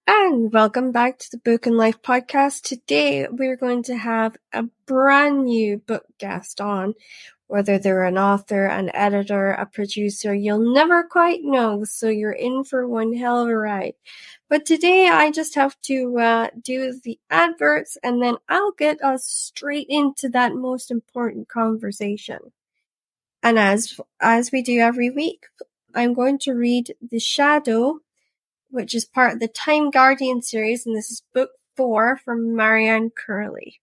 And welcome back to the Book and Life podcast. Today we're going to have a brand new book guest on. Whether they're an author, an editor, a producer, you'll never quite know, so you're in for one hell of a ride. But today I just have to do the adverts, and then I'll get us straight into that most important conversation. And as we do every week, I'm going to read The Shadow, which is part of the Time Guardian series, and this is book 4 from Marianne Curley.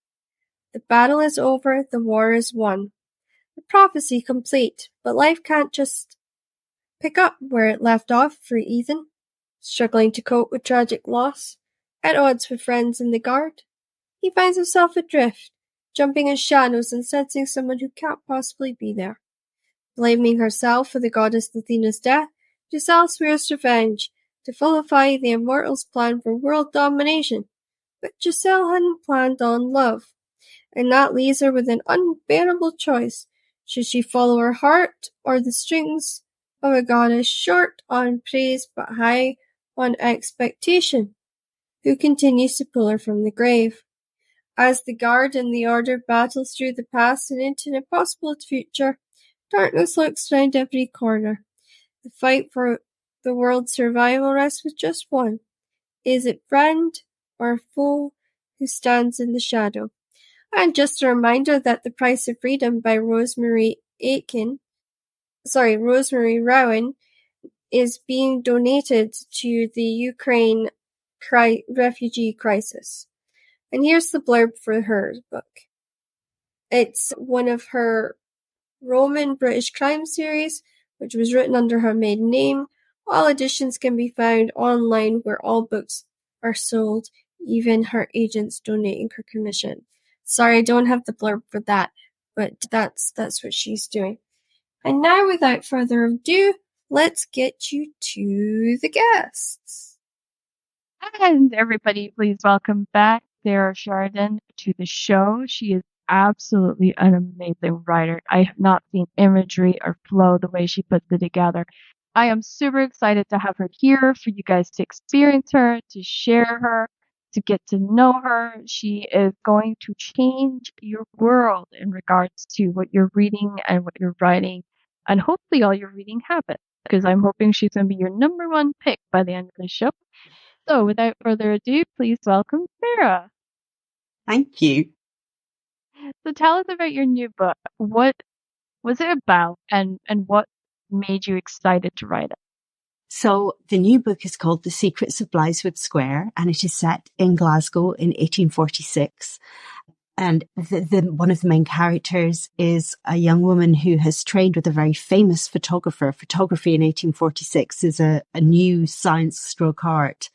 The battle is over, the war is won. The prophecy complete, but life can't just pick up where it left off for Ethan. Struggling to cope with tragic loss, at odds with friends in the guard, he finds himself adrift, jumping in shadows and sensing someone who can't possibly be there. Blaming herself for the goddess Athena's death, Giselle swears revenge, to vilify the immortals' plan for world domination. But Giselle hadn't planned on love, and that leaves her with an unbearable choice. Should she follow her heart, or the strings of a goddess short on praise but high on expectation, who continues to pull her from the grave? As the guard and the order battles through the past and into an impossible future, darkness lurks round every corner. The fight for the world's survival rests with just one. Is it friend or foe who stands in the shadow? And just a reminder that The Price of Freedom by Rosemary Rowan is being donated to the Ukraine refugee crisis. And here's the blurb for her book. It's one of her Roman British crime series, which was written under her maiden name. All editions can be found online where all books are sold, even her agents donating her commission. Sorry, I don't have the blurb for that, but that's what she's doing. And now, without further ado, let's get you to the guests. And everybody, please welcome back Sarah Chardon to the show. She is absolutely an amazing writer. I have not seen imagery or flow the way she puts it together. I am super excited to have her here for you guys to experience her, to share her, to get to know her. She is going to change your world in regards to what you're reading and what you're writing, and hopefully all your reading habits, because I'm hoping she's going to be your number one pick by the end of the show. So without further ado, please welcome Sarah. Thank you. So tell us about your new book. What was it about, and what made you excited to write it? So the new book is called The Secrets of Blithewood Square, and it is set in Glasgow in 1846. And one of the main characters is a young woman who has trained with a very famous photographer. Photography in 1846 is a new science/stroke art.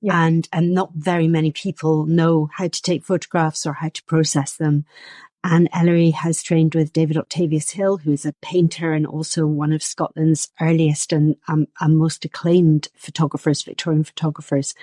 Yeah. And not very many people know how to take photographs or how to process them. And Ellery has trained with David Octavius Hill, who is a painter and also one of Scotland's earliest and most acclaimed photographers, Victorian photographers.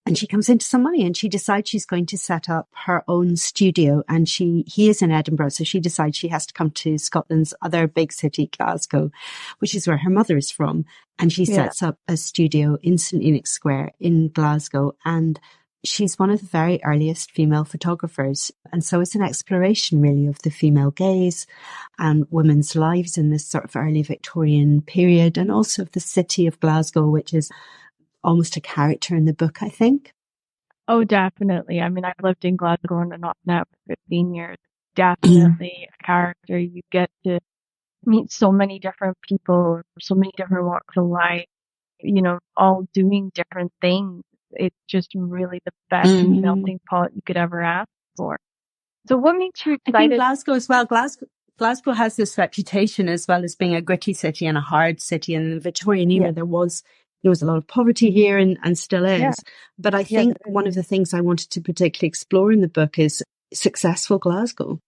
And she comes into some money and she decides she's going to set up her own studio. And he is in Edinburgh, so she decides she has to come to Scotland's other big city, Glasgow, which is where her mother is from. And she sets up a studio in St. Enoch's Square in Glasgow. And she's one of the very earliest female photographers. And so it's an exploration really of the female gaze and women's lives in this sort of early Victorian period, and also of the city of Glasgow, which is almost a character in the book, I think. Oh, definitely. I mean, I've lived in Glasgow and not now for 15 years. Definitely a character. You get to meet so many different people, so many different walks of life, all doing different things. It's just really the best melting pot you could ever ask for. So what makes you excited? I think Glasgow as well. Glasgow has this reputation as well as being a gritty city and a hard city. And in the Victorian era, there was a lot of poverty here and still is. Yeah. But I think one of the things I wanted to particularly explore in the book is successful Glasgow.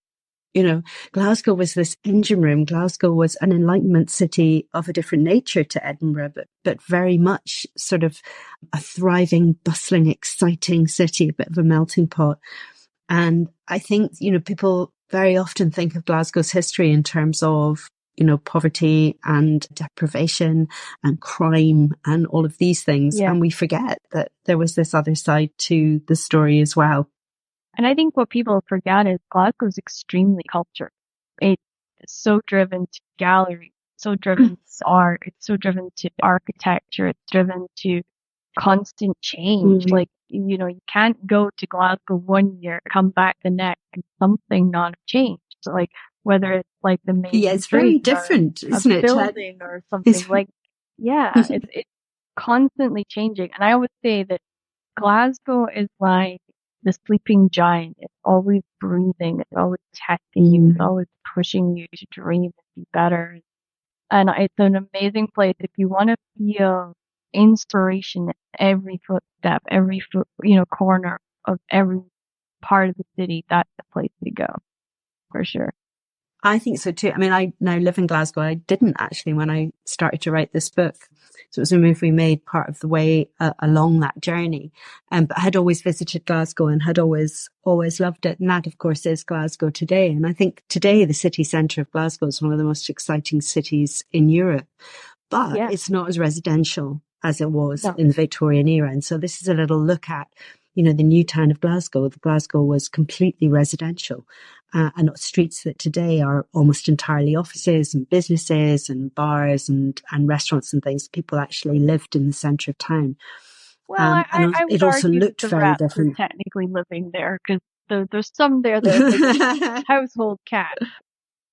Glasgow was this engine room. Glasgow was an Enlightenment city of a different nature to Edinburgh, but very much sort of a thriving, bustling, exciting city, a bit of a melting pot. And I think, people very often think of Glasgow's history in terms of poverty and deprivation and crime and all of these things. Yeah. And we forget that there was this other side to the story as well. And I think what people forget is Glasgow's extremely cultured. It's so driven to gallery, so driven to art, it's so driven to architecture, it's driven to constant change. Like, you can't go to Glasgow one year, come back the next, and something not have changed. So, like, whether it's like the main It's very street different, or isn't a it? building or something. Like, yeah, it's constantly changing. And I always say that Glasgow is like the sleeping giant. It's always breathing. It's always testing you. It's always pushing you to dream and be better. And it's an amazing place if you want to feel inspiration at every footstep, every corner of every part of the city. That's the place to go, for sure. I think so too. I mean, I now live in Glasgow. I didn't actually when I started to write this book. So it was a move we made part of the way along that journey. But I had always visited Glasgow and had always loved it. And that, of course, is Glasgow today. And I think today the city centre of Glasgow is one of the most exciting cities in Europe. But it's not as residential as it was in the Victorian era. And so this is a little look at, the new town of Glasgow. Glasgow was completely residential. And streets that today are almost entirely offices and businesses and bars and restaurants and things. People actually lived in the centre of town. Well, I would it also argue looked that the very rats different. are technically living there because there's some there that are like household cats.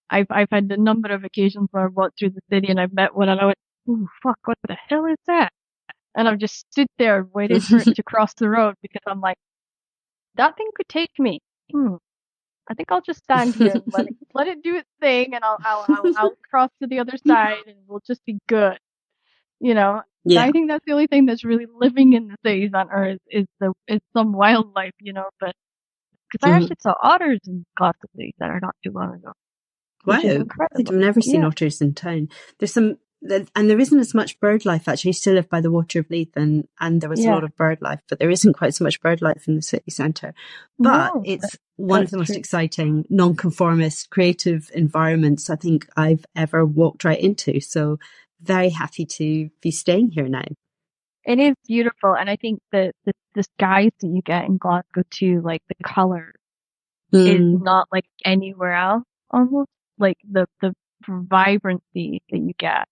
I've had a number of occasions where I've walked through the city and I've met one and I went, "Ooh, fuck, what the hell is that?" And I've just stood there and waited for it to cross the road because I'm like, that thing could take me. I think I'll just stand here and let it do its thing, and I'll cross to the other side, and we'll just be good. Yeah. I think that's the only thing that's really living in the cities on Earth is some wildlife, But because I actually saw otters in Glasgow City that are not too long ago. Which is incredible. I've never seen otters in town. There's some, and there isn't as much bird life actually. I used to live by the Water of Leith and there was a lot of bird life, but there isn't quite so much bird life in the city centre. But it's one of the most exciting, non-conformist, creative environments I think I've ever walked right into. So very happy to be staying here now. It is beautiful. And I think the skies that you get in Glasgow too, like the colour is not like anywhere else almost. Like the vibrancy that you get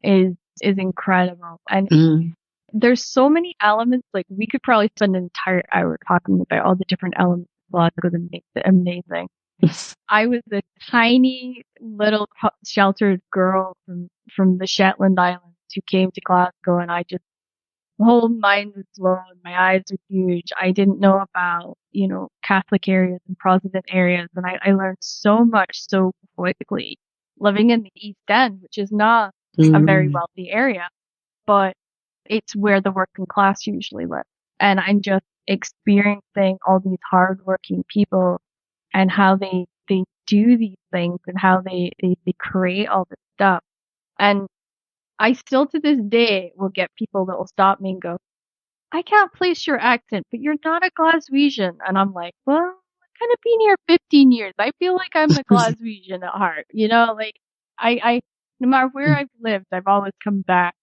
is incredible. And there's so many elements, like we could probably spend an entire hour talking about all the different elements of Glasgow that makes it amazing. I was a tiny little sheltered girl from the Shetland Islands who came to Glasgow, and the whole mind was blown. My eyes were huge. I didn't know about, Catholic areas and Protestant areas. And I learned so much so quickly living in the East End, which is not a very wealthy area, but it's where the working class usually live. And I'm just experiencing all these hardworking people and how they do these things and how they create all this stuff. And I still to this day will get people that will stop me and go, "I can't place your accent, but you're not a Glaswegian." And I'm like, well, I've kind of been here 15 years. I feel like I'm a Glaswegian at heart. Like I no matter where I've lived, I've always come back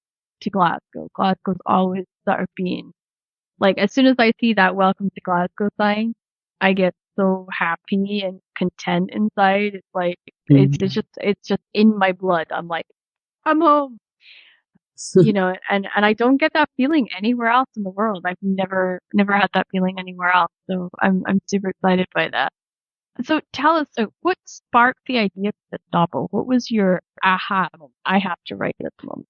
to Glasgow. Glasgow's always sort of been like, as soon as I see that "Welcome to Glasgow" sign, I get so happy and content inside. It's like, it's just in my blood. I'm like, I'm home. And I don't get that feeling anywhere else in the world. I've never had that feeling anywhere else. So I'm super excited by that. So tell us, what sparked the idea of this novel? What was your aha moment? I have to write this moment.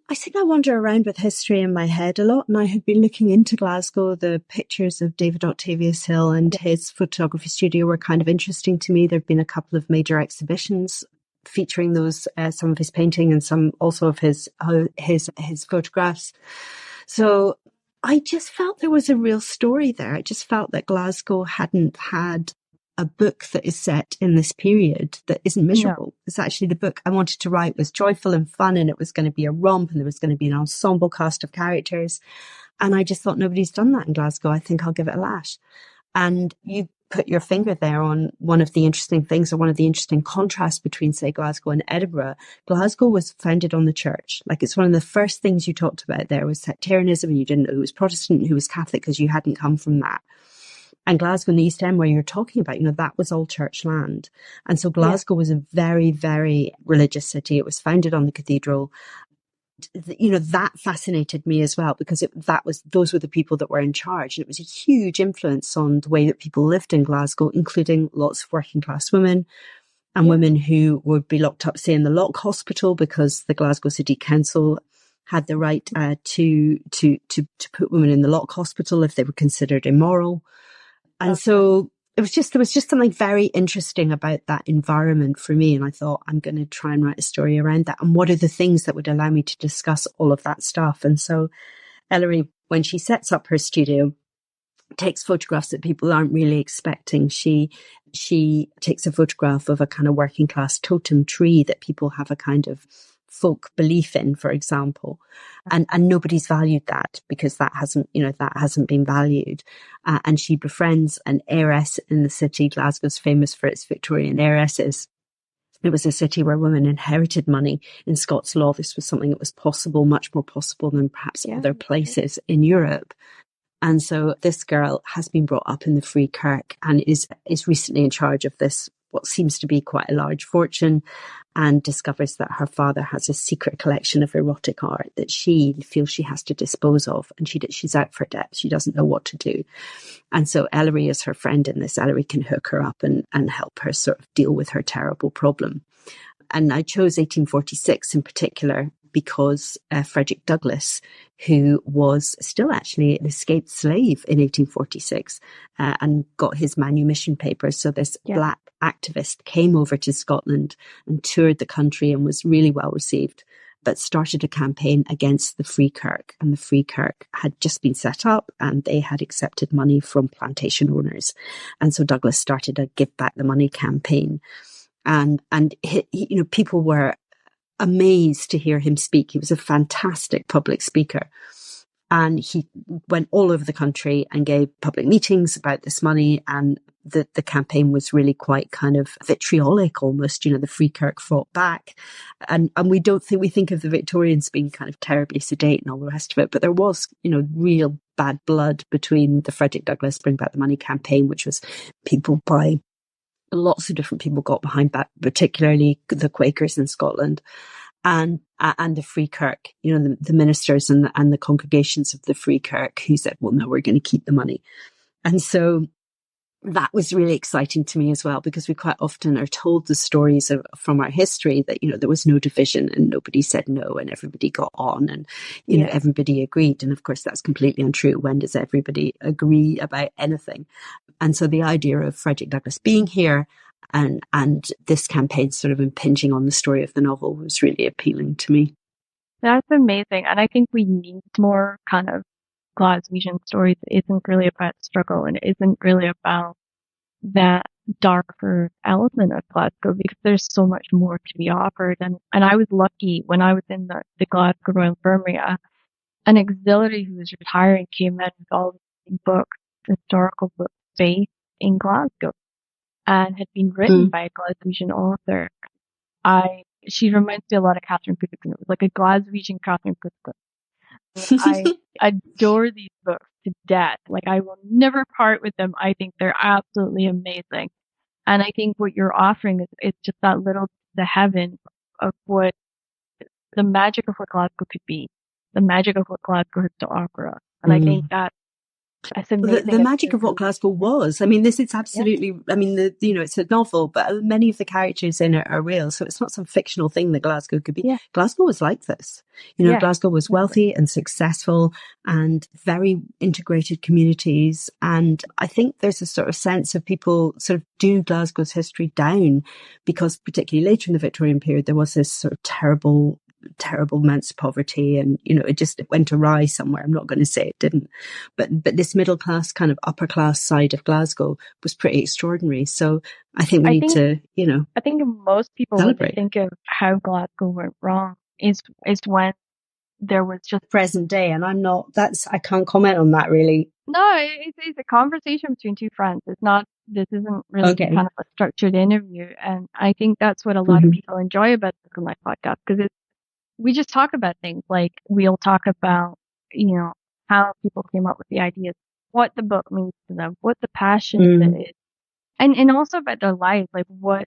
I think I wander around with history in my head a lot, and I had been looking into Glasgow. The pictures of David Octavius Hill and his photography studio were kind of interesting to me. There have been a couple of major exhibitions featuring those, some of his painting and some also of his photographs. So I just felt there was a real story there. I just felt that Glasgow hadn't had a book that is set in this period that isn't miserable. No. It's actually the book I wanted to write was joyful and fun, and it was going to be a romp, and there was going to be an ensemble cast of characters. And I just thought, nobody's done that in Glasgow. I think I'll give it a lash. And you put your finger there on one of the interesting things, or one of the interesting contrasts between, say, Glasgow and Edinburgh. Glasgow was founded on the church. Like, it's one of the first things you talked about there was sectarianism, and you didn't know who was Protestant and who was Catholic because you hadn't come from that. And Glasgow and the East End, where you're talking about, that was all church land. And so Glasgow was a very, very religious city. It was founded on the cathedral. That fascinated me as well, because those were the people that were in charge. And it was a huge influence on the way that people lived in Glasgow, including lots of working class women and women who would be locked up, say, in the Lock Hospital, because the Glasgow City Council had the right to put women in the Lock Hospital if they were considered immoral. And so there was just something very interesting about that environment for me. And I thought, I'm going to try and write a story around that. And what are the things that would allow me to discuss all of that stuff? And so Ellery, when she sets up her studio, takes photographs that people aren't really expecting. She takes a photograph of a kind of working class totem tree that people have a kind of folk belief in, for example, and nobody's valued that, because that hasn't been valued. And she befriends an heiress in the city. Glasgow's famous for its Victorian heiresses. It was a city where women inherited money. In Scots law, this was something that was possible, much more possible than perhaps other places in Europe. And so this girl has been brought up in the Free Kirk and is recently in charge of this, what seems to be quite a large fortune, and discovers that her father has a secret collection of erotic art that she feels she has to dispose of. And she's out for debt. She doesn't know what to do. And so Ellery is her friend in this. Ellery can hook her up and help her sort of deal with her terrible problem. And I chose 1846 in particular because Frederick Douglass, who was still actually an escaped slave in 1846 and got his manumission papers. So this black activist came over to Scotland and toured the country and was really well received, but started a campaign against the Free Kirk. And the Free Kirk had just been set up and they had accepted money from plantation owners. And so Douglass started a Give Back the Money campaign. And people were amazed to hear him speak. He was a fantastic public speaker. And he went all over the country and gave public meetings about this money. And the campaign was really quite kind of vitriolic almost. The Free Kirk fought back. And we think of the Victorians being kind of terribly sedate and all the rest of it. But there was, real bad blood between the Frederick Douglass Bring Back the Money campaign, which was lots of different people got behind that, particularly the Quakers in Scotland, and the Free Kirk, the ministers and the congregations of the Free Kirk, who said, well, no, we're going to keep the money. And so that was really exciting to me as well, because we quite often are told the stories from our history that, there was no division and nobody said no and everybody got on and, everybody agreed. And of course, that's completely untrue. When does everybody agree about anything? And so the idea of Frederick Douglass being here and this campaign sort of impinging on the story of the novel was really appealing to me. That's amazing. And I think we need more kind of Glaswegian stories. It isn't really about struggle and it isn't really about that darker element of Glasgow, because there's so much more to be offered. And I was lucky when I was in the Glasgow Royal Infirmary, an auxiliary who was retiring came in with all these books, historical books based in Glasgow, and had been written by a Glaswegian author. She reminds me a lot of Catherine Cookson. It was like a Glaswegian Catherine Cookson. I adore these books to death. Like, I will never part with them. I think they're absolutely amazing. And I think what you're offering is just that little, the heaven of what the magic of what Glasgow could be, the magic of what Glasgow has to offer us. And I think that's amazing. The magic of what Glasgow was. I mean, it's absolutely, it's a novel, but many of the characters in it are real. So it's not some fictional thing that Glasgow could be. Yeah. Glasgow was like this. Glasgow was wealthy and successful and very integrated communities. And I think there's a sort of sense of people sort of do Glasgow's history down, because particularly later in the Victorian period, there was this sort of terrible amounts of poverty, and it went awry somewhere. I'm not going to say it didn't, but this middle class, kind of upper class side of Glasgow was pretty extraordinary. So I think we need to I think most people would think of how Glasgow went wrong is when there was just present day, and I can't comment on that really. No, it's a conversation between two friends. It's not This isn't really Okay. kind of a structured interview. And I think that's what a lot of people enjoy about the Book and Life podcast, because we just talk about things. Like, we'll talk about, how people came up with the ideas, what the book means to them, what the passion of it is, and also about their life, like what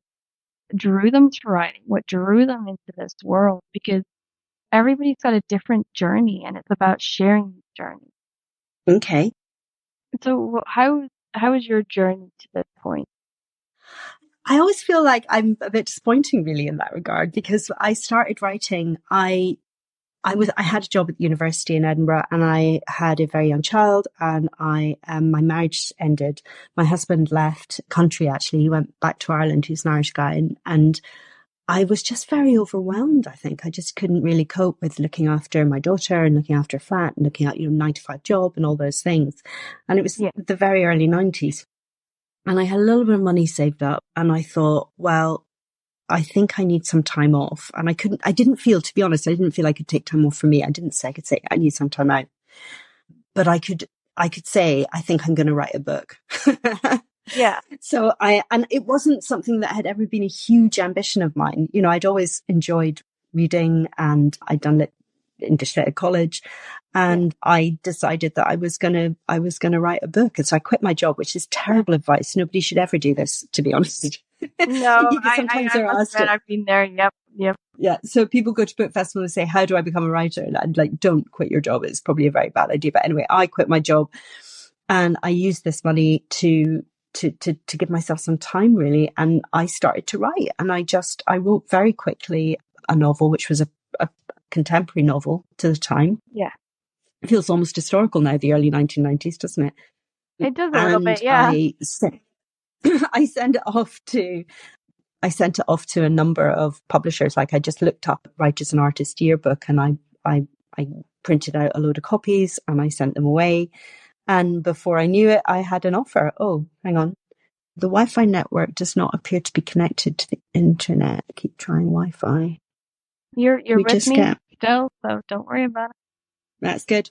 drew them to writing, what drew them into this world, because everybody's got a different journey, and it's about sharing the journey. Okay. So how is your journey to this point? I always feel like I'm a bit disappointing, really, in that regard, because I started writing. I had a job at the university in Edinburgh, and I had a very young child, and my marriage ended. My husband left country, actually. He went back to Ireland. He's an Irish guy. And I was just very overwhelmed, I think. I just couldn't really cope with looking after my daughter and looking after a flat and looking at, 9-to-5 job and all those things. And it was the very early 90s. And I had a little bit of money saved up, and I thought, well, I think I need some time off. And I didn't feel, to be honest, I didn't feel I could take time off for me. I didn't say I could say I need some time out, but I could say, I think I'm going to write a book. Yeah. So and it wasn't something that had ever been a huge ambition of mine. I'd always enjoyed reading, and I'd done English lit at college, and I decided that I was gonna write a book. And so I quit my job, which is terrible advice. Nobody should ever do this, to be honest. No, sometimes I they're must asked admit, I've been there. Yep. Yeah. So people go to book festival and say, how do I become a writer? And I'm like, don't quit your job. It's probably a very bad idea. But anyway, I quit my job, and I used this money to give myself some time, really. And I started to write, and I wrote very quickly a novel, which was a contemporary novel to the time. Yeah. It feels almost historical now, the early 1990s, doesn't it? It does a little bit, yeah. I sent it off to a number of publishers. Like, I just looked up Writers and Artists Yearbook, and I printed out a load of copies, and I sent them away. And before I knew it, I had an offer. Oh, hang on. The Wi-Fi network does not appear to be connected to the internet. Keep trying Wi-Fi. You're with me still, so don't worry about it. That's good.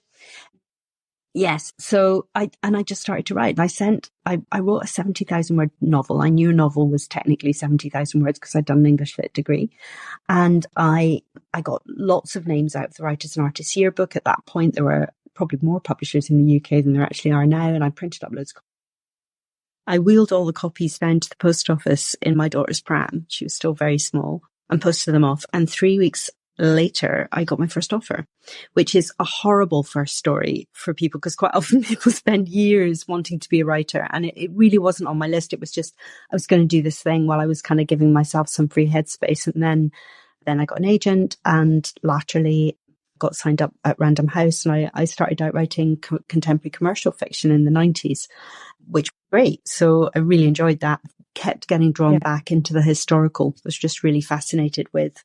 Yes. So I just started to write, and I wrote a 70,000 word novel. I knew a novel was technically 70,000 words because I'd done an English lit degree. And I got lots of names out of the Writers and Artists Yearbook. At that point, there were probably more publishers in the UK than there actually are now. And I printed up loads of copies. I wheeled all the copies down to the post office in my daughter's pram. She was still very small, and posted them off. And 3 weeks later, I got my first offer, which is a horrible first story for people, because quite often people spend years wanting to be a writer. And it really wasn't on my list. It was just, I was going to do this thing while I was kind of giving myself some free headspace. And then I got an agent, and latterly got signed up at Random House. And I started out writing contemporary commercial fiction in the 90s, which was great. So I really enjoyed that. Kept getting drawn back into the historical. I was just really fascinated with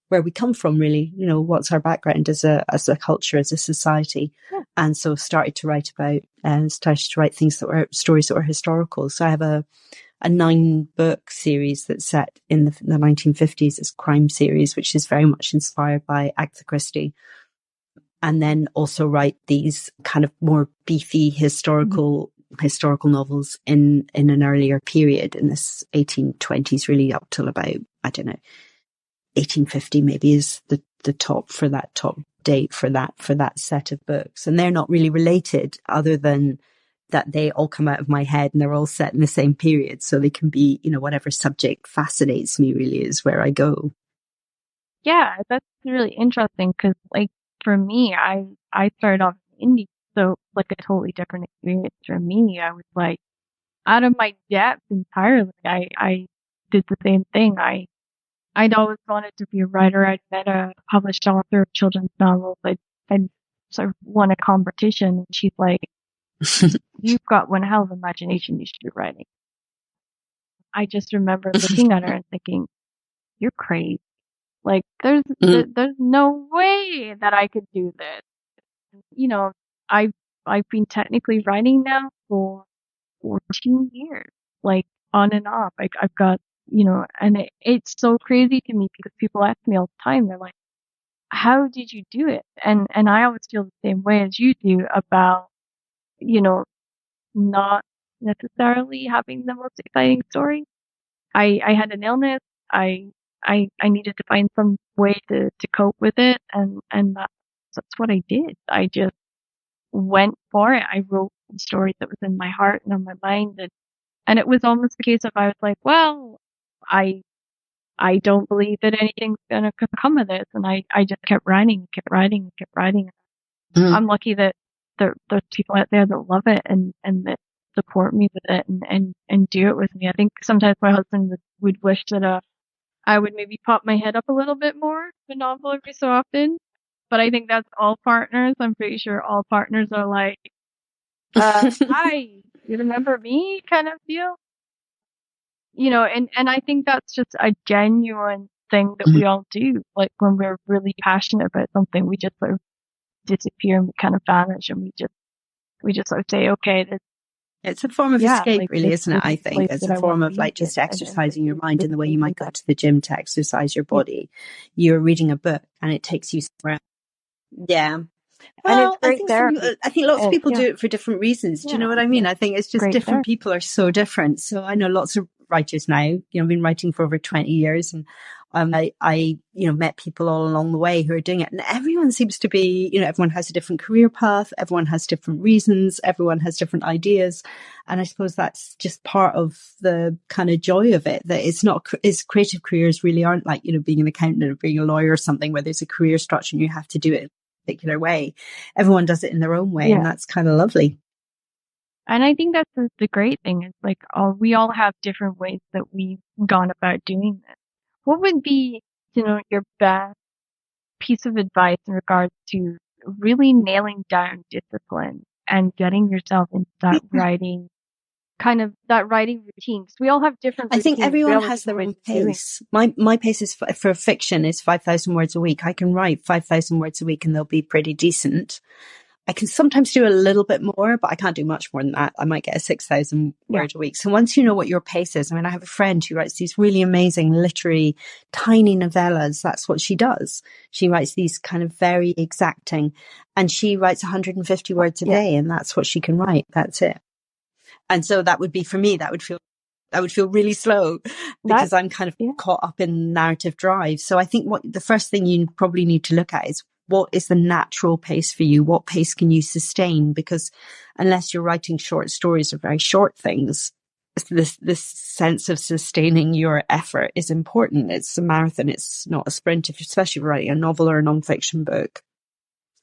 where we come from, really. What's our background as a culture, as a society. Yeah. And so started to write things that were stories that were historical. So I have a 9-book series that's set in the 1950s. It's a crime series, which is very much inspired by Agatha Christie. And then also write these kind of more beefy historical novels in an earlier period, in this 1820s, really up till about, I don't know, 1850 maybe is the top date for that set of books. And they're not really related, other than that they all come out of my head, and they're all set in the same period. So they can be, whatever subject fascinates me really is where I go. Yeah, that's really interesting, because, like, for me, I started off in indie, so, like, a totally different experience for me. I was, like, out of my depth entirely. I did the same thing. I'd always wanted to be a writer. I'd met a published author of children's novels. I'd sort of won a competition, and she's like, "You've got one hell of an imagination. You should be writing." I just remember looking at her and thinking, "You're crazy. Like, there's no way that I could do this." I've been technically writing now for 14 years, like, on and off. I've got, and it's so crazy to me, because people ask me all the time. They're like, "How did you do it?" And I always feel the same way as you do about, not necessarily having the most exciting story. I had an illness. I needed to find some way to cope with it, and that's what I did. I just went for it. I wrote the stories that was in my heart and on my mind, and it was almost the case of I was like, well, I don't believe that anything's gonna come of this, and I just kept writing, kept writing, kept writing. I'm lucky that there's people out there that love it and that support me with it and do it with me. I think sometimes my husband would wish that I would maybe pop my head up a little bit more the novel every so often. But I think that's all partners. I'm pretty sure all partners are like, hi, you remember me kind of deal. You know, and I think that's just a genuine thing that we all do. Like when we're really passionate about something, we just sort of disappear and we kind of vanish and we just sort of say, okay, It's a form of escape, like really, isn't it? I think it's a form of like just exercising your mind in the way you might go to the gym to exercise your body. You're reading a book and it takes you somewhere. Yeah. Well, I think lots of people do it for different reasons. Do you know what I mean? I think it's just different people are so different. So I know lots of writers now, you know, I've been writing for over 20 years and I met people all along the way who are doing it, and everyone seems to be, everyone has a different career path. Everyone has different reasons. Everyone has different ideas. And I suppose that's just part of the kind of joy of it, that it's not, as creative careers really aren't like, being an accountant or being a lawyer or something where there's a career structure and you have to do it in a particular way. Everyone does it in their own way. And that's kind of lovely. And I think that's the great thing is like, we all have different ways that we've gone about doing this. What would be, your best piece of advice in regards to really nailing down discipline and getting yourself into that writing, that writing routine? Because we all have different routines. I think everyone has their own pace. My pace is for fiction is 5,000 words a week. I can write 5,000 words a week and they'll be pretty decent. I can sometimes do a little bit more, but I can't do much more than that. I might get a 6,000 word a week. So once you know what your pace is, I mean, I have a friend who writes these really amazing literary tiny novellas. That's what she does. She writes these kind of very exacting, and she writes 150 words a day, and that's what she can write. That's it. And so that would be, for me, that would feel really slow because I'm kind of caught up in narrative drive. So I think the first thing you probably need to look at is, what is the natural pace for you? What pace can you sustain? Because unless you're writing short stories or very short things, this sense of sustaining your effort is important. It's a marathon. It's not a sprint, especially if you're writing a novel or a nonfiction book.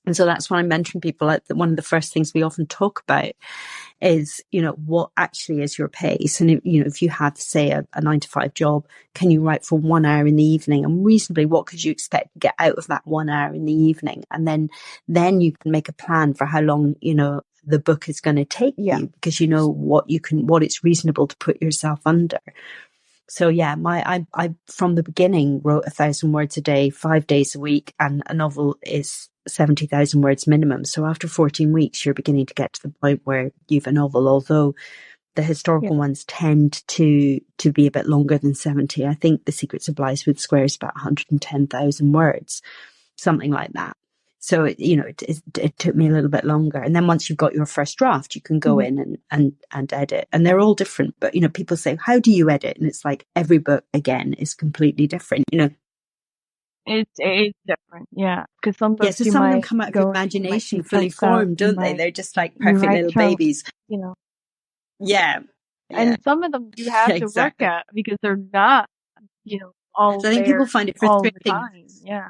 And so that's when I mention people, one of the first things we often talk about is, what actually is your pace? And, if you have, say, a 9-to-5 job, can you write for 1 hour in the evening? And reasonably, what could you expect to get out of that 1 hour in the evening? And then you can make a plan for how long, the book is going to take you, because you know what it's reasonable to put yourself under. So I from the beginning wrote 1,000 words a day, 5 days a week, and a novel is 70,000 words minimum. So after 14 weeks, you're beginning to get to the point where you've a novel, although the historical ones tend to be a bit longer than 70. I think The Secrets of Blithewood Square is about 110,000 words, something like that. So, it took me a little bit longer. And then once you've got your first draft, you can go in and edit. And they're all different. But, people say, how do you edit? And it's like every book, again, is completely different, It's different, because some books so some of them come out of your imagination fully formed, don't they? They're just like perfect little babies. Yeah. And some of them you have to work at because they're not, all so I think people find it frustrating. All the time. Yeah.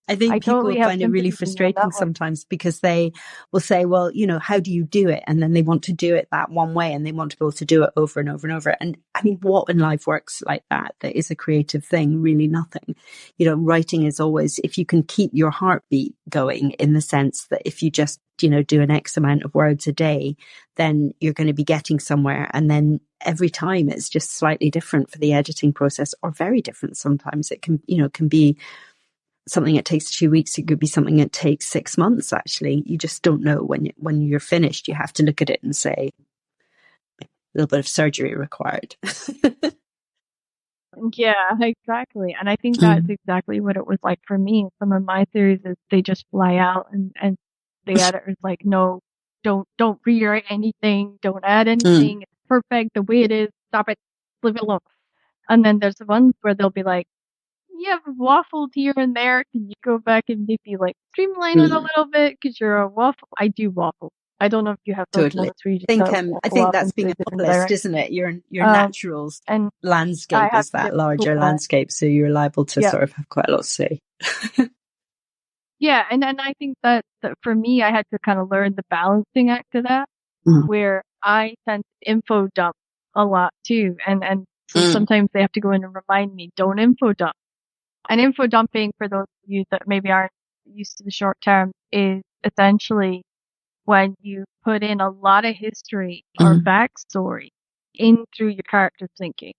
I think people find it really frustrating sometimes because they will say, well, how do you do it? And then they want to do it that one way and they want to be able to do it over and over and over. And I mean, what in life works like that? That is a creative thing, really nothing. Writing is always, if you can keep your heartbeat going, in the sense that if you just, do an X amount of words a day, then you're going to be getting somewhere. And then every time it's just slightly different for the editing process, or very different. Sometimes it can be something that takes 2 weeks. It could be something that takes 6 months. Actually, you just don't know when you're finished. You have to look at it and say, a little bit of surgery required. Yeah, exactly. And I think that's exactly what it was like for me. Some of my series is they just fly out and the editor's like, no, don't rewrite anything, don't add anything. It's perfect the way it is. Stop it. Leave it alone. And then there's the ones where they'll be like, you have waffled here and there. Can you go back and maybe like streamline it a little bit? Because you're a waffle. I do waffle. I don't know if you have those Totally. moments where you just I waffle think off that's into being a a different novelist, direction. isn't it? Your natural And I landscape have is that to larger pull back. landscape, so you're liable to Yeah. sort of have quite a lot to say. Yeah, and I think that for me, I had to kind of learn the balancing act of that, where I tend to info dump a lot too, and so sometimes they have to go in and remind me, don't info dump. And info dumping, for those of you that maybe aren't used to the short term, is essentially when you put in a lot of history or backstory in through your character's thinking.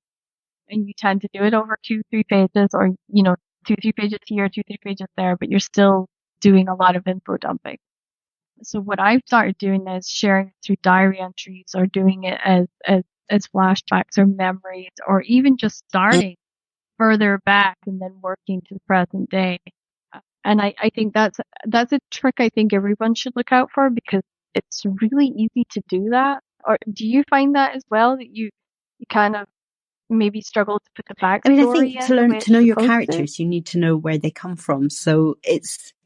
And you tend to do it over 2-3 pages, or, 2-3 pages here, 2-3 pages there, but you're still doing a lot of info dumping. So what I've started doing is sharing it through diary entries, or doing it as flashbacks or memories, or even just starting further back and then working to the present day. And I think that's a trick I think everyone should look out for, because it's really easy to do that. Or do you find that as well, that you kind of maybe struggle to put the backstory I mean, I think in the way to know it's your supposed characters, you need to know where they come from. So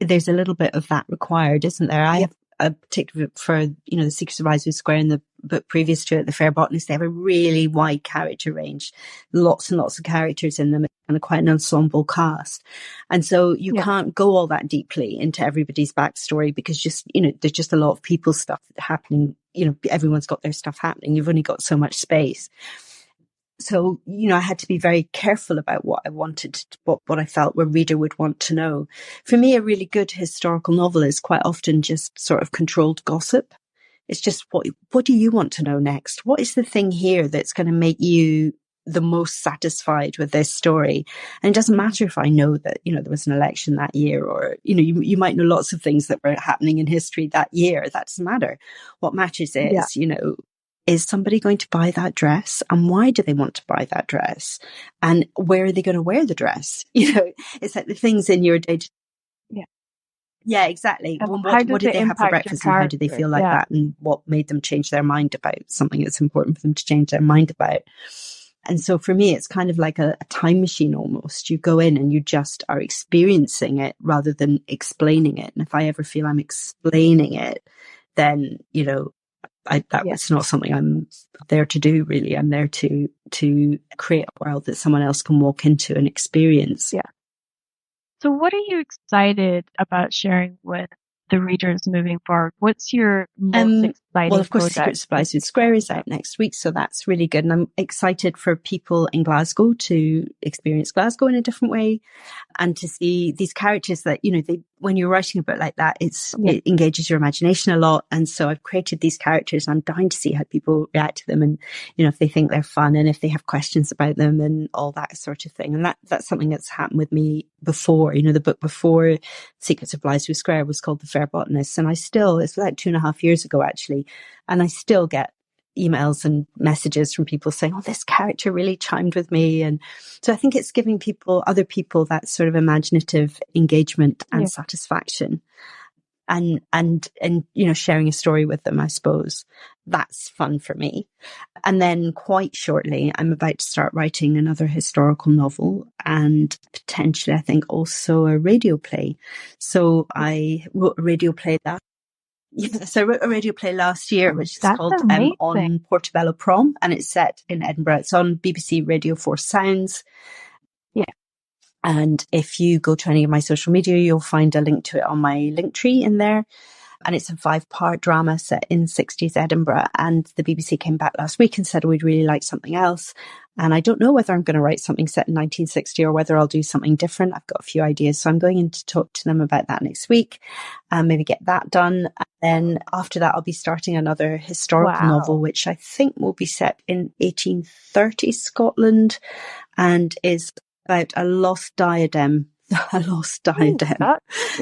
there's a little bit of that required, isn't there? I have a particular for, the Secrets of Blithewood Square in the book previous to it, The Fair Botanist, they have a really wide character range, lots and lots of characters in them, and quite an ensemble cast. And so you can't go all that deeply into everybody's backstory, because there's just a lot of people stuff happening. Everyone's got their stuff happening. You've only got so much space. So, I had to be very careful about what I wanted, what I felt a reader would want to know. For me, a really good historical novel is quite often just sort of controlled gossip. It's just, what do you want to know next? What is the thing here that's going to make you the most satisfied with this story? And it doesn't matter if I know that, there was an election that year, or, you might know lots of things that were happening in history that year. That doesn't matter. What matters is somebody going to buy that dress? And why do they want to buy that dress? And where are they going to wear the dress? It's like the things in your day. Yeah, exactly. And Well, how what does did it they have for impact your breakfast, and how did they character? feel like that? And what made them change their mind about something that's important for them to change their mind about? And so for me, it's kind of like a time machine almost. You go in and you just are experiencing it rather than explaining it. And if I ever feel I'm explaining it, then, it's not something I'm there to do, really. I'm there to create a world that someone else can walk into and experience. Yeah. So what are you excited about sharing with the readers moving forward? What's your most exciting Well, of course, project? Secrets of Blithewood Square is out next week, so that's really good. And I'm excited for people in Glasgow to experience Glasgow in a different way, and to see these characters that, when you're writing a book like that, it engages your imagination a lot. And so I've created these characters, and I'm dying to see how people react to them, and, if they think they're fun, and if they have questions about them, and all that sort of thing. And that's something that's happened with me before. The book before Secrets of Blithewood Square was called The Fair Botanist. And it's like 2.5 years ago, actually. And I still get emails and messages from people saying, oh, this character really chimed with me. And so I think it's giving other people that sort of imaginative engagement and satisfaction, and sharing a story with them, I suppose. That's fun for me. And then quite shortly, I'm about to start writing another historical novel, and potentially, I think, also a radio play. So I wrote a radio play so I wrote a radio play last year, which is called On Portobello Prom, and it's set in Edinburgh. It's on BBC Radio 4 Sounds. Yeah. And if you go to any of my social media, you'll find a link to it on my link tree in there. And it's a 5-part drama set in 60s Edinburgh. And the BBC came back last week and said, we'd really like something else. And I don't know whether I'm going to write something set in 1960 or whether I'll do something different. I've got a few ideas. So I'm going in to talk to them about that next week and maybe get that done. And then after that, I'll be starting another historical novel, which I think will be set in 1830 Scotland, and is about a lost diadem.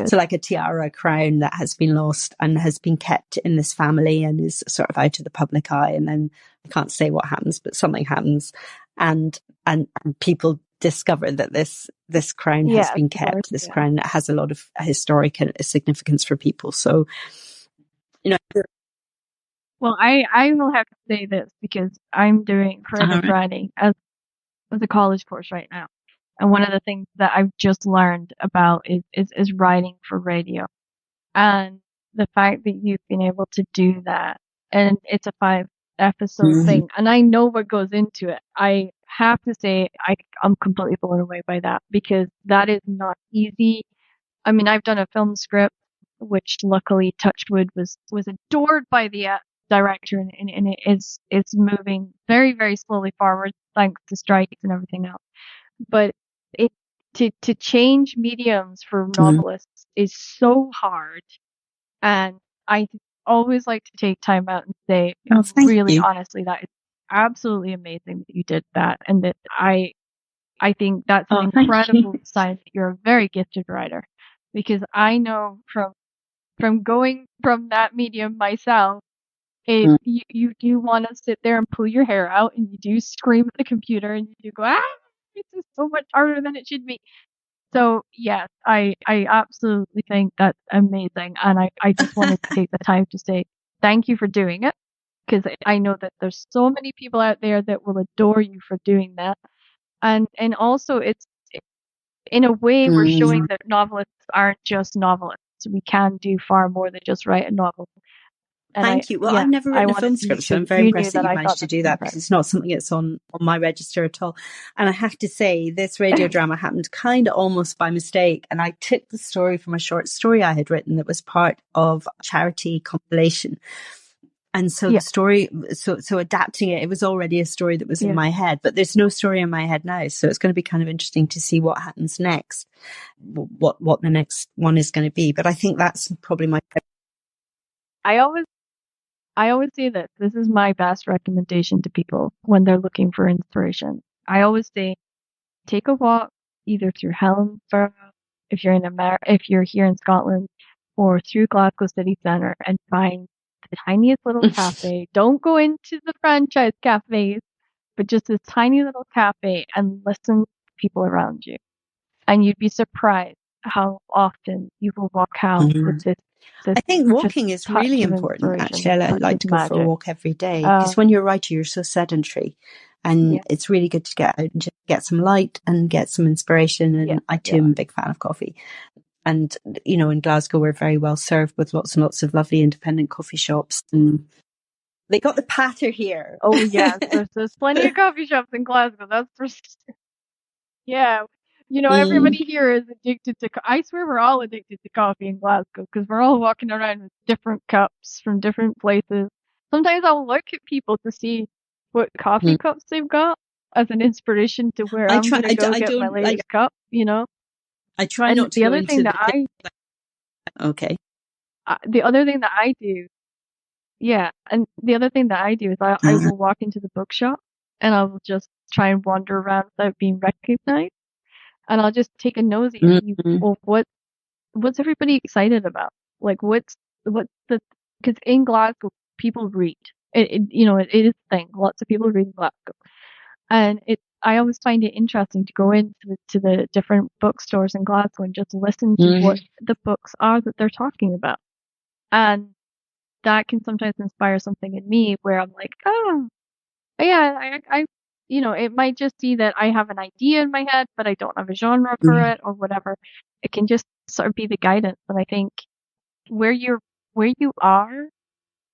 So like a tiara, a crown that has been lost and has been kept in this family and is sort of out of the public eye. And then I can't say what happens, but something happens, and people discover that this crown has been kept. This crown has a lot of historic significance for people. So, Well, I will have to say this because I'm doing creative Alright. writing as a college course right now. And one of the things that I've just learned about is writing for radio. And the fact that you've been able to do that, and it's a 5 episode thing, and I know what goes into it. I have to say I'm completely blown away by that because that is not easy. I mean, I've done a film script, which luckily Touchwood was adored by the director, and it's moving very, very slowly forward thanks to strikes and everything else. But it to change mediums for novelists is so hard, and I always like to take time out and say, Oh, thank really you. honestly, that is absolutely amazing that you did that, and that I think that's an Oh, thank incredible you. sign that you're a very gifted writer, because I know from going from that medium myself, you want to sit there and pull your hair out, and you do scream at the computer, and you do go, this is so much harder than it should be. So yes, I absolutely think that's amazing, and I just wanted to take the time to say thank you for doing it, because I know that there's so many people out there that will adore you for doing that, and also it's in a way we're showing that novelists aren't just novelists. We can do far more than just write a novel. And Thank you. Well, I've never I written a wanted film to make script, so sure I'm that very you knew impressed that that you've I managed thought to that do was that, because incredible. it's not something that's on my register at all. And I have to say, this radio drama happened kind of almost by mistake. And I took the story from a short story I had written that was part of a charity compilation. And so the story, so adapting it, it was already a story that was in my head, but there's no story in my head now. So it's going to be kind of interesting to see what happens next, what the next one is going to be. But I think that's probably my. I always say that this is my best recommendation to people when they're looking for inspiration. I always say, take a walk either through Helensburgh, if you're if you're here in Scotland, or through Glasgow city centre, and find the tiniest little cafe. Don't go into the franchise cafes, but just this tiny little cafe, and listen to people around you. And you'd be surprised how often you will walk out with this I think just walking is really touch of important, inspiration, actually. this I touch like of to go for a magic. walk every day, because when you're a writer, you're so sedentary. And it's really good to get out and just get some light and get some inspiration. And I too am a big fan of coffee. And, you know, in Glasgow, we're very well served with lots and lots of lovely independent coffee shops. And they got the patter here. Oh, yes. There's plenty of coffee shops in Glasgow. That's for sure. Yeah. You know, everybody here is addicted to, I swear we're all addicted to coffee in Glasgow, because we're all walking around with different cups from different places. Sometimes I'll look at people to see what coffee cups they've got as an inspiration to where I'm going to go get my latest cup, you know? I try And not to the go other thing into that the other thing that I do, and the other thing that I do is I will walk into the bookshop, and I will just try and wander around without being recognized. And I'll just take a nosy and see, well, what's everybody excited about? Like, what's the, because in Glasgow, people read. It is a thing. Lots of people read in Glasgow. And I always find it interesting to go into the different bookstores in Glasgow and just listen to what the books are that they're talking about. And that can sometimes inspire something in me where I'm like, oh, yeah, I it might just be that I have an idea in my head, but I don't have a genre for it or whatever. It can just sort of be the guidance. And I think where you are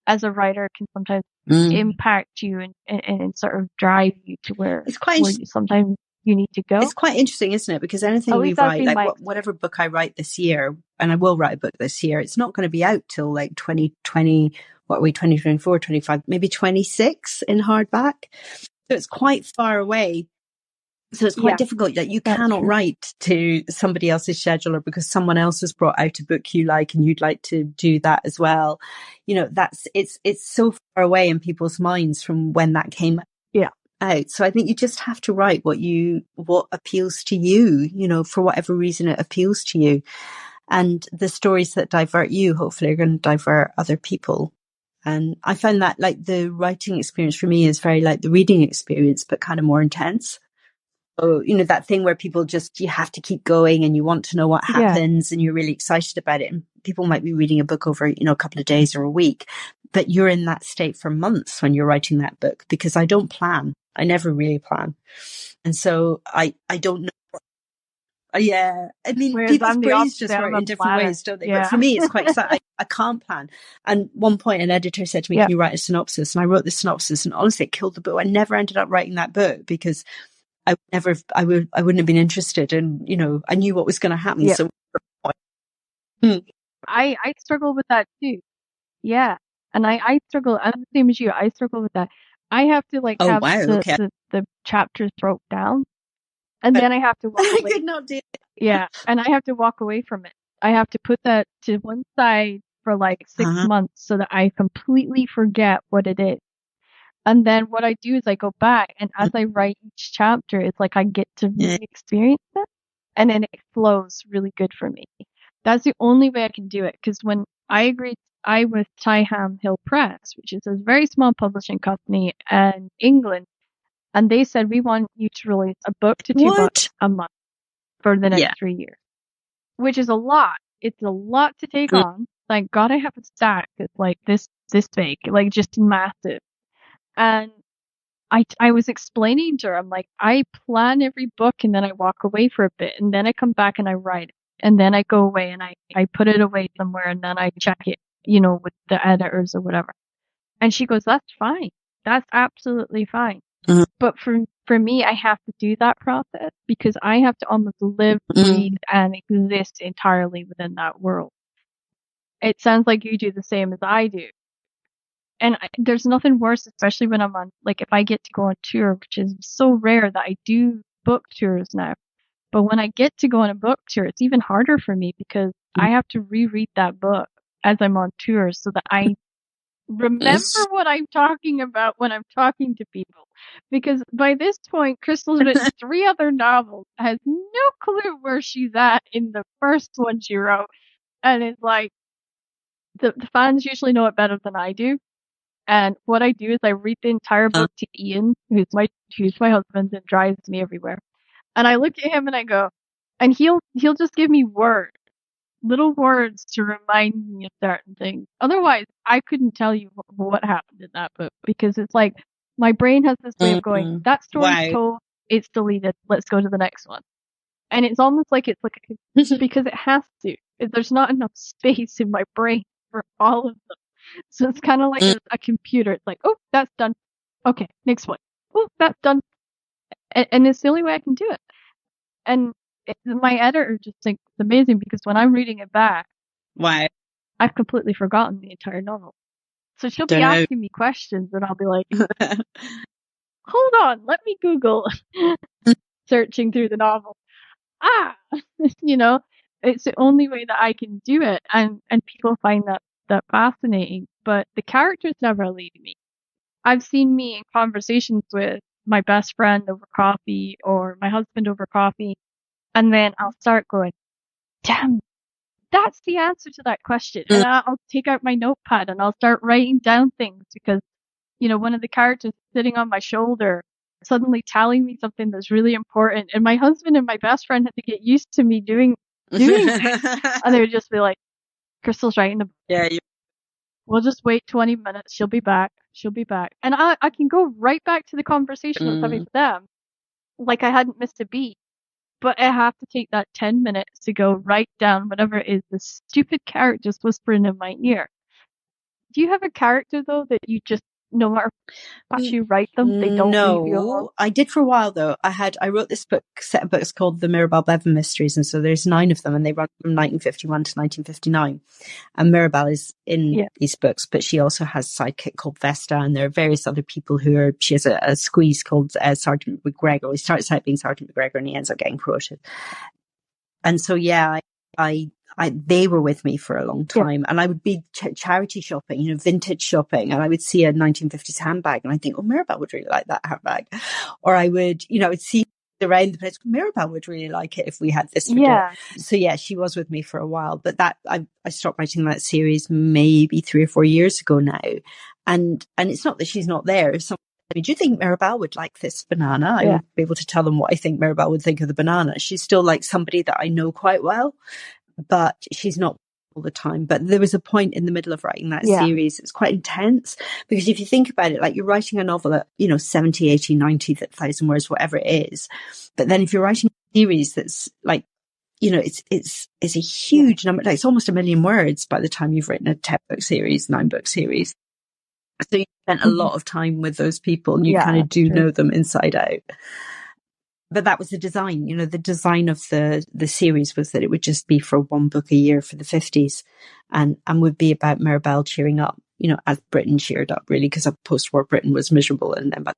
as a writer can sometimes impact you and sort of drive you to where sometimes you need to go. It's quite interesting, isn't it? Because anything we write, like whatever book I write this year, and I will write a book this year, it's not going to be out till like 2020, 2024, 25, maybe 26 in hardback. So it's quite far away. So it's quite difficult that you cannot write to somebody else's scheduler because someone else has brought out a book you like and you'd like to do that as well. You know, it's so far away in people's minds from when that came out. So I think you just have to write what appeals to you, you know, for whatever reason it appeals to you. And the stories that divert you, hopefully, are going to divert other people. And I find that like the writing experience for me is very like the reading experience, but kind of more intense. So, you know, that thing where people you have to keep going and you want to know what happens and you're really excited about it. And people might be reading a book over, you know, a couple of days or a week. that you're in that state for months when you're writing that book, because I don't plan. I never really plan. And so I don't know. Yeah. I mean, Whereas people's I'm the brains opposite. just I'm work a in different planner. ways, don't they? Yeah. But for me, it's quite exciting. I can't plan. And one point, an editor said to me, Yeah. can you write a synopsis? And I wrote the synopsis, and honestly, it killed the book. I never ended up writing that book because I wouldn't have been interested. And, you know, I knew what was going to happen. Yeah. So I struggle with that too. Yeah. And I struggle, I'm the same as you. I struggle with that. I have to like oh, have wow. Okay. the chapters broke down, and then I have to walk I away. could not do it. Yeah. And I have to walk away from it. I have to put that to one side for like 6 months so that I completely forget what it is. And then what I do is I go back, and as I write each chapter, it's like I get to really experience it, and then it flows really good for me. That's the only way I can do it, because when I agreed, I with Tyham Hill Press, which is a very small publishing company in England, and they said, we want you to release a book to 2 books a month for the next 3 years, which is a lot. It's a lot to take on. Thank God I have a stack that's like this big, like just massive. And I was explaining to her, I'm like, I plan every book and then I walk away for a bit and then I come back and I write it. And then I go away and I put it away somewhere and then I check it, you know, with the editors or whatever. And she goes, that's fine. That's absolutely fine. But for me, I have to do that process because I have to almost live, breathe, and exist entirely within that world. It sounds like you do the same as I do. And there's nothing worse, especially when I'm on, like, if I get to go on tour, which is so rare that I do book tours now. But when I get to go on a book tour, it's even harder for me because I have to reread that book as I'm on tour so that I remember what I'm talking about when I'm talking to people. Because by this point, Crystal's written 3 other novels, has no clue where she's at in the first one she wrote. And it's like, the fans usually know it better than I do. And what I do is I read the entire book to Ian, who's my husband and drives me everywhere. And I look at him and I go, and he'll just give me little words to remind me of certain things. Otherwise, I couldn't tell you what happened in that book because it's like my brain has this way of going, that story's told, it's deleted, let's go to the next one. And it's almost like it's like because it has to. There's not enough space in my brain for all of them. So it's kind of like a computer. It's like, oh, that's done. Okay, next one. Oh, that's done. And it's the only way I can do it. And my editor just thinks it's amazing because when I'm reading it back, I've completely forgotten the entire novel. So she'll be asking me questions and I'll be like, hold on, let me Google searching through the novel. You know, it's the only way that I can do it. And people find that fascinating, but the characters never leave me. I've seen me in conversations with my best friend over coffee or my husband over coffee, and then I'll start going, damn, that's the answer to that question. And I'll take out my notepad and I'll start writing down things because, you know, one of the characters sitting on my shoulder suddenly telling me something that's really important. And my husband and my best friend had to get used to me doing this. And they would just be like, Crystal's writing a book. Yeah. We'll just wait 20 minutes. She'll be back. She'll be back. And I can go right back to the conversation I was having with them like I hadn't missed a beat. But I have to take that 10 minutes to go write down whatever it is the stupid characters whispering in my ear. Do you have a character, though, that you just, no matter what you write them, they don't leave you alone? I did for a while, though. I wrote this set of books called the Mirabelle Bevan Mysteries, and so there's 9 of them, and they run from 1951 to 1959. And Mirabelle is in these books, but she also has a sidekick called Vesta, and there are various other people she has a squeeze called Sergeant McGregor. He starts out being Sergeant McGregor, and he ends up getting promoted. And so, they were with me for a long time, and I would be charity shopping, you know, vintage shopping, and I would see a 1950s handbag, and I think, oh, Mirabelle would really like that handbag, or I would, you know, I'd see around the place, Mirabelle would really like it if we had this. So she was with me for a while, but that I stopped writing that series maybe 3 or 4 years ago now, and it's not that she's not there. If someone said, do you think Mirabelle would like this banana? I would be able to tell them what I think Mirabelle would think of the banana. She's still like somebody that I know quite well, but she's not all the time. But there was a point in the middle of writing that series. It's quite intense because if you think about it, like you're writing a novel at, 70, 80, 90,000 words, whatever it is. But then if you're writing a series that's like, it's a huge number. Like it's almost 1 million words by the time you've written a 10-book series, 9-book series. So you spent a lot of time with those people and you kind of do know them inside out. But that was the design, the design of the series was that it would just be for 1 book a year for the 50s and would be about Mirabelle cheering up, as Britain cheered up really, because post-war Britain was miserable. And then by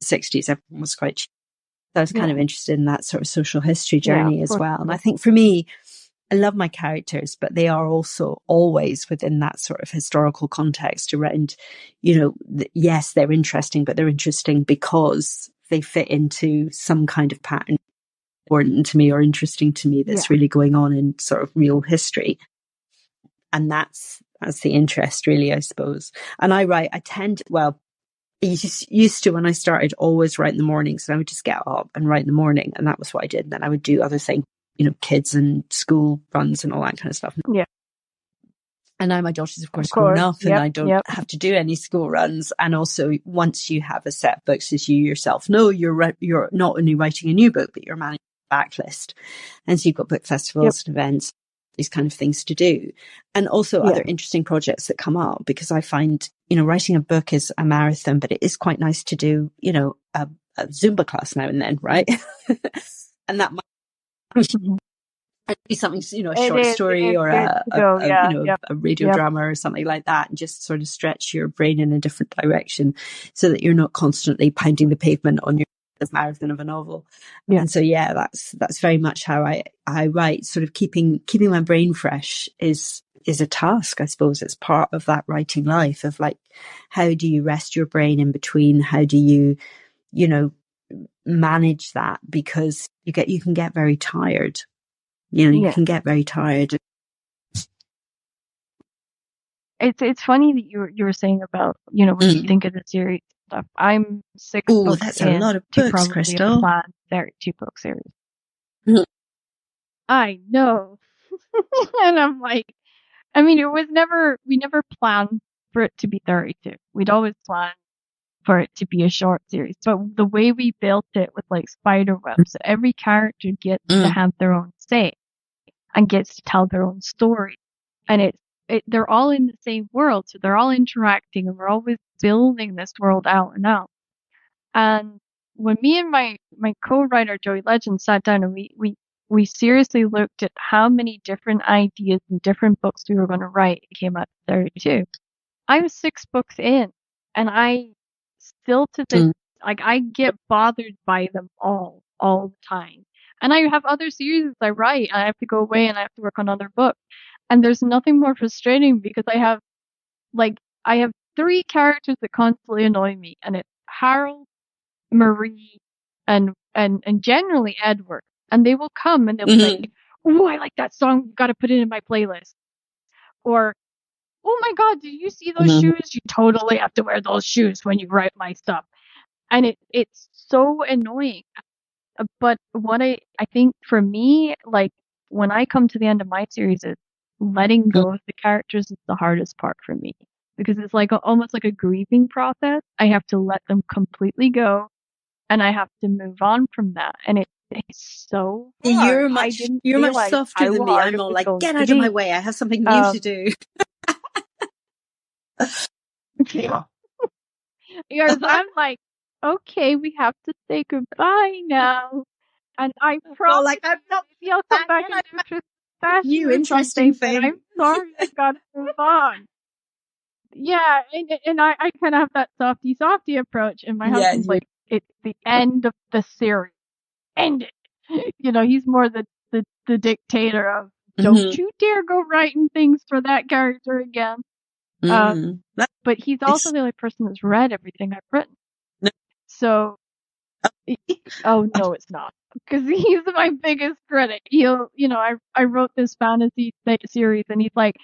the 60s, everyone was quite cheap. So I was kind of interested in that sort of social history journey as well. And I think for me, I love my characters, but they are also always within that sort of historical context around, yes, they're interesting, but they're interesting because they fit into some kind of pattern important to me or interesting to me that's really going on in sort of real history. And that's the interest really, I suppose. And I used to, when I started, always write in the mornings, and I would just get up and write in the morning. And that was what I did. And then I would do other things, kids and school runs and all that kind of stuff. Yeah. And now my daughter's, of course, grown up and I don't have to do any school runs. And also, once you have a set of books, as you yourself know, you're not only writing a new book, but you're managing a backlist. And so you've got book festivals and events, these kind of things to do. And also other interesting projects that come up, because I find, writing a book is a marathon, but it is quite nice to do, a Zumba class now and then, right? And that might be something, a short story or a radio drama or something like that, and just sort of stretch your brain in a different direction so that you're not constantly pounding the pavement on your marathon of a novel. And so, that's very much how I write. Sort of keeping my brain fresh is a task, I suppose. It's part of that writing life of like, how do you rest your brain in between? How do you, manage that? Because you can get very tired. You can get very tired. It's funny that you were saying about, when you think of the series stuff. I'm 6 books that's in a lot of books, to probably Crystal. a planned 32-book series. I know. And I'm like, I mean, we never planned for it to be 32. We'd always planned for it to be a short series. But the way we built it with like spider webs, so every character gets to have their own say and gets to tell their own story. And they're all in the same world, so they're all interacting, and we're always building this world out and out. And when me and my co-writer Joey Legend sat down and we seriously looked at how many different ideas and different books we were going to write, it came out 32. I was 6 books in, and I still to this, like, I get bothered by them all the time. And I have other series I write, and I have to go away and I have to work on other books. And there's nothing more frustrating because I have 3 characters that constantly annoy me, and it's Harold, Marie, and generally Edward. And they will come and they'll be like, "Oh, I like that song. Got to put it in my playlist." Or, "Oh my God, did you see those shoes? You totally have to wear those shoes when you write my stuff." And it's so annoying. But what I think for me, like, when I come to the end of my series, is letting go of the characters is the hardest part for me, because it's like almost like a grieving process. I have to let them completely go, and I have to move on from that. And it's so hard. You're much softer than me. I'm all like, get out of my way. I have something new to do. Because I'm like, okay, we have to say goodbye now. And I promise maybe I'll come back and do Christmas special or something, but I'm sorry, I gotta move on. Yeah, and I kind of have that softy approach, and my husband's like, it's the end of the series. End it. He's more the dictator of, don't you dare go writing things for that character again. But he's also the only person that's read everything I've written. So, oh no, it's not, because he's my biggest critic. I wrote this fantasy series, and he's like,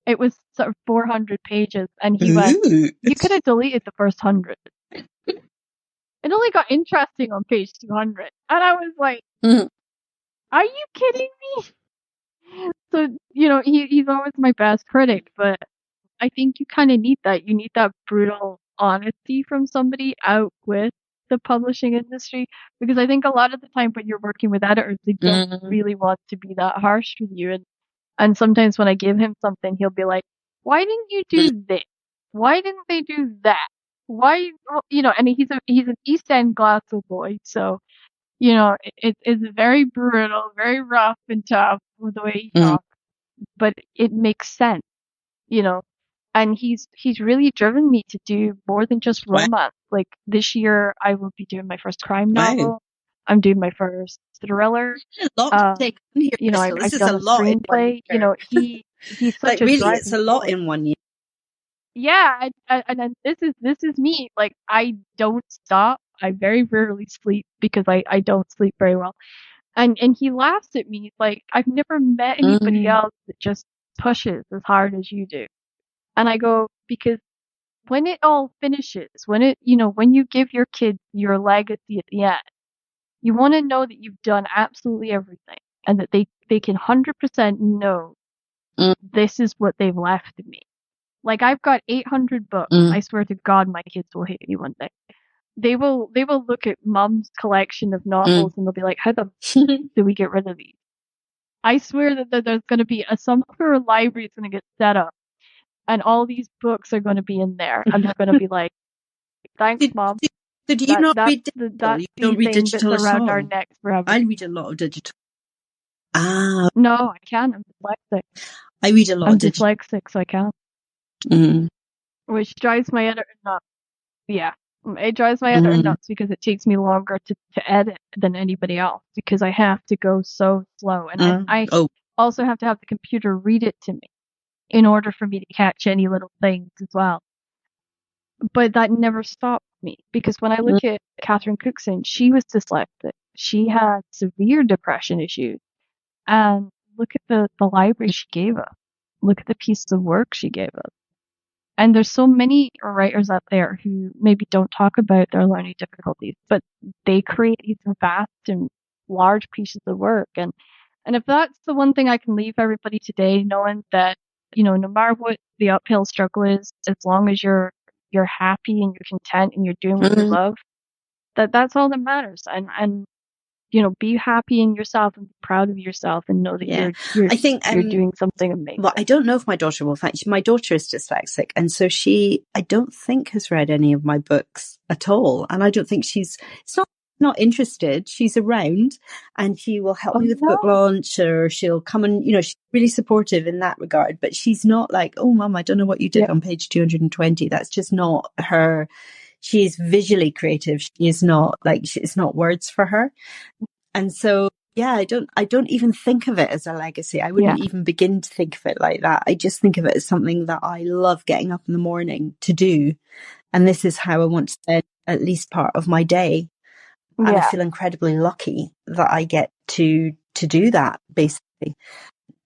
it was sort of 400 pages, and he went, "You could have deleted the first 100. It only got interesting on page 200." And I was like, "Are you kidding me?" So, he's always my best critic, but I think you kind of need that. You need that brutal honesty from somebody out with the publishing industry, because I think a lot of the time when you're working with editors, they don't really want to be that harsh with you. And sometimes when I give him something, he'll be like, "Why didn't you do this? Why didn't they do that? Why?" And he's an East End Glasgow boy, so it's very brutal, very rough and tough with the way he talks, but it makes sense, you know. And he's really driven me to do more than just Wow. romance. Like this year, I will be doing my first crime Wow. novel. I'm doing my first thriller. A lot to take on here, Crystal. I've This is done a a lot in one screenplay. year. He's such Like, a really, it's driving a lot force. in 1 year. Yeah, and then this is me. Like I don't stop. I very rarely sleep because I don't sleep very well. And he laughs at me. He's like, I've never met anybody else that just pushes as hard as you do. And I go, because when it all finishes, when you give your kids your legacy at the end, you want to know that you've done absolutely everything and that they can 100% know this is what they've left me. Like I've got 800 books. I swear to God, my kids will hate me one day. They will look at Mum's collection of novels and they'll be like, how the do we get rid of these? I swear that there's going to be some sort of library is going to get set up, and all these books are going to be in there, and they're going to be like, thanks, Mom. So do you not That's read digital? that's You the don't read thing that's digital at around our all? necks forever. I read a lot of digital. Ah, No, I can't. I'm dyslexic. I read a lot I'm of digital. dyslexic, so I can't. Which drives my editor nuts. Yeah. It drives my editor nuts because it takes me longer to edit than anybody else because I have to go so slow. And I also have to have the computer read it to me in order for me to catch any little things as well. But that never stopped me because when I look at Catherine Cookson, she was dyslexic. She had severe depression issues. And look at the library she gave us. Look at the pieces of work she gave us. And there's so many writers out there who maybe don't talk about their learning difficulties, but they create these vast and large pieces of work. And if that's the one thing I can leave everybody today, knowing that, no matter what the uphill struggle is, as long as you're happy and you're content and you're doing what you love, that's all that matters. And be happy in yourself and be proud of yourself and know that you're doing something amazing. Well, I don't know if my daughter will. Thank you. My daughter is dyslexic, and so I don't think has read any of my books at all. And I don't think it's not interested. She's around, and she will help me with book launch, or she'll come and she's really supportive in that regard. But she's not like, oh, Mum, I don't know what you did on page 220. That's just not her. She's visually creative. She is not it's not words for her. And so, yeah, I don't even think of it as a legacy. I wouldn't even begin to think of it like that. I just think of it as something that I love getting up in the morning to do. And this is how I want to spend at least part of my day. And I feel incredibly lucky that I get to do that, basically.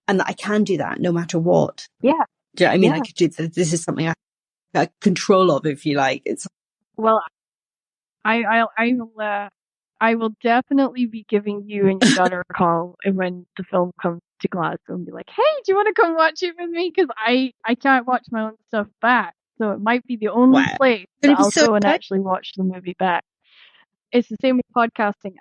And that I can do that no matter what. Yeah. Do you know what I mean? I could do this is something I have control of, if you like. Well, I will definitely be giving you and your daughter a call when the film comes to Glasgow and be like, hey, do you want to come watch it with me? Because I can't watch my own stuff back. So it might be the only place that I'll go and actually watch the movie back. It's the same with podcasting.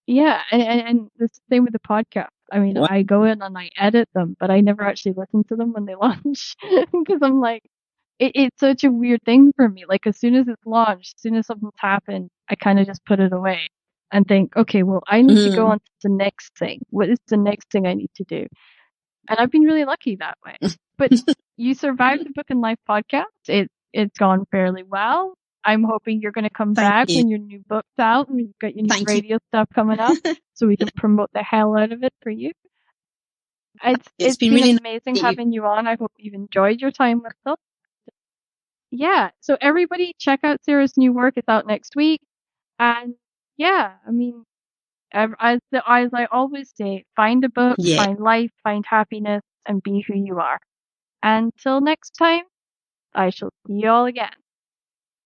Yeah, and it's the same with the podcast. I mean, I go in and I edit them, but I never actually listen to them when they launch because I'm like, it's such a weird thing for me. Like as soon as it's launched, as soon as something's happened, I kind of just put it away and think, okay, well, I need to go on to the next thing. What is the next thing I need to do? And I've been really lucky that way. But you survived the Book and Life podcast. It's gone fairly well. I'm hoping you're going to come back when your new book's out and you've got your new radio stuff coming up so we can promote the hell out of it for you. It's been really amazing having you on. I hope you've enjoyed your time with us. Yeah, so everybody check out Sarah's new work. It's out next week. And yeah, I mean, as I always say, find a book, find life, find happiness, and be who you are. Until next time, I shall see you all again.